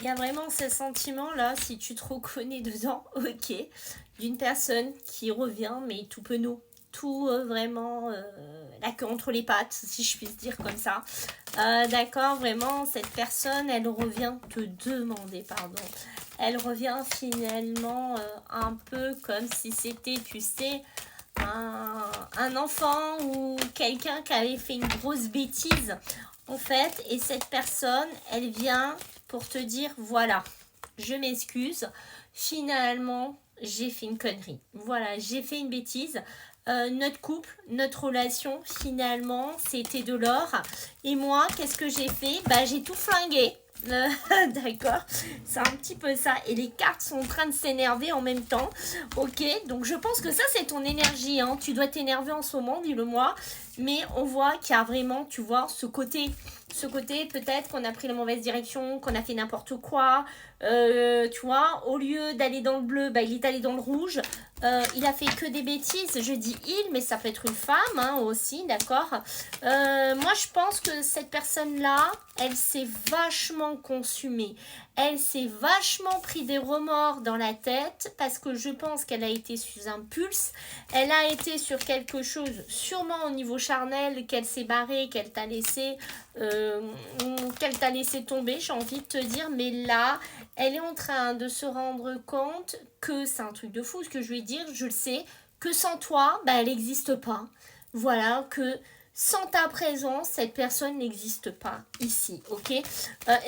Il y a vraiment ce sentiment-là, si tu te reconnais dedans, ok, d'une personne qui revient, mais tout penaud. Tout vraiment la queue entre les pattes, si je puis dire comme ça. D'accord, vraiment, cette personne, elle revient te demander pardon. Elle revient finalement un peu comme si c'était, tu sais, un enfant ou quelqu'un qui avait fait une grosse bêtise, en fait, et cette personne, elle vient pour te dire, voilà, je m'excuse, finalement, j'ai fait une connerie. Voilà, j'ai fait une bêtise. Notre couple, notre relation, finalement, c'était de l'or. Et moi, qu'est-ce que j'ai fait? Bah, j'ai tout flingué. D'accord, c'est un petit peu ça. Et les cartes sont en train de s'énerver en même temps. Ok, donc je pense que ça, c'est ton énergie. Hein. Tu dois t'énerver en ce moment, dis-le-moi. Mais on voit qu'il y a vraiment, tu vois, ce côté peut-être qu'on a pris la mauvaise direction, qu'on a fait n'importe quoi. Tu vois, au lieu d'aller dans le bleu, bah, il est allé dans le rouge. Il a fait que des bêtises. Je dis il, mais ça peut être une femme hein, aussi, d'accord. Moi, je pense que cette personne-là, elle s'est vachement consumée. Elle s'est vachement pris des remords dans la tête parce que je pense qu'elle a été sous un pulse. Elle a été sur quelque chose, sûrement au niveau charnel, qu'elle s'est barrée, euh, qu'elle t'a laissé tomber, j'ai envie de te dire. Mais là, elle est en train de se rendre compte que c'est un truc de fou ce que je vais dire, je le sais, que sans toi, bah, elle n'existe pas. Voilà, que sans ta présence, cette personne n'existe pas ici, ok. Et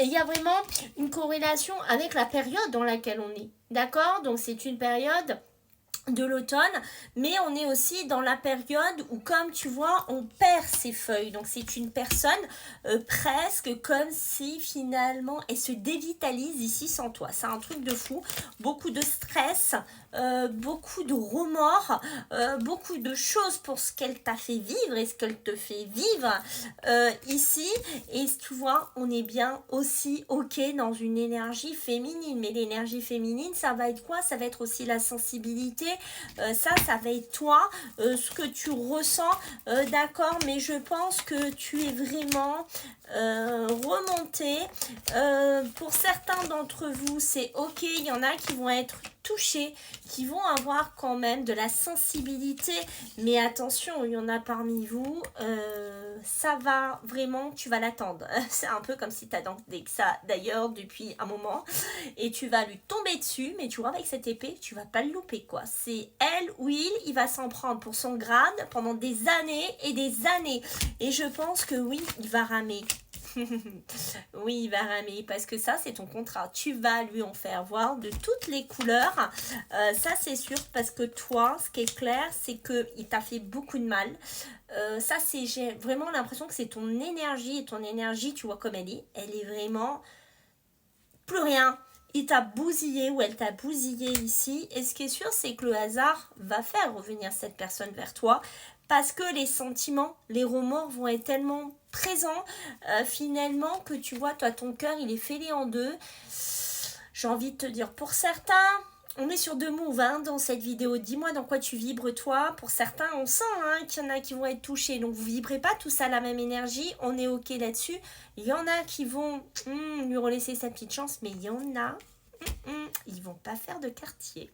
il y a vraiment une corrélation avec la période dans laquelle on est, d'accord. Donc c'est une période de l'automne, mais on est aussi dans la période où, comme tu vois, on perd ses feuilles. Donc c'est une personne presque comme si finalement elle se dévitalise ici sans toi. C'est un truc de fou. Beaucoup de stress, beaucoup de remords, beaucoup de choses pour ce qu'elle t'a fait vivre et ce qu'elle te fait vivre ici. Et tu vois, on est bien aussi ok dans une énergie féminine. Mais l'énergie féminine, ça va être quoi? Ça va être aussi la sensibilité. Ça va être toi, ce que tu ressens, d'accord, mais je pense que tu es vraiment remonté. Pour certains d'entre vous, c'est ok, il y en a qui vont être touchés, qui vont avoir quand même de la sensibilité, mais attention, il y en a parmi vous, ça va vraiment, tu vas l'attendre. C'est un peu comme si tu attendais que ça d'ailleurs depuis un moment, et tu vas lui tomber dessus, mais tu vois, avec cette épée, tu vas pas le louper, quoi. C'est elle ou il va s'en prendre pour son grade pendant des années et des années. Et je pense que oui, il va ramer. Oui, il va ramer parce que ça, c'est ton contrat. Tu vas lui en faire voir de toutes les couleurs. Ça, c'est sûr parce que toi, ce qui est clair, c'est qu'il t'a fait beaucoup de mal. Ça, j'ai vraiment l'impression que c'est ton énergie et ton énergie, tu vois comme elle est. Elle est vraiment plus rien. Il t'a bousillé ou elle t'a bousillé ici. Et ce qui est sûr, c'est que le hasard va faire revenir cette personne vers toi parce que les sentiments, les remords vont être tellement présents finalement que tu vois, toi, ton cœur, il est fêlé en deux. J'ai envie de te dire, pour certains, on est sur deux moves hein, dans cette vidéo. Dis-moi dans quoi tu vibres toi. Pour certains, on sent hein, qu'il y en a qui vont être touchés. Donc vous vibrez pas tous à la même énergie. On est ok là-dessus. Il y en a qui vont lui relaisser sa petite chance. Mais il y en a, ils vont pas faire de quartier.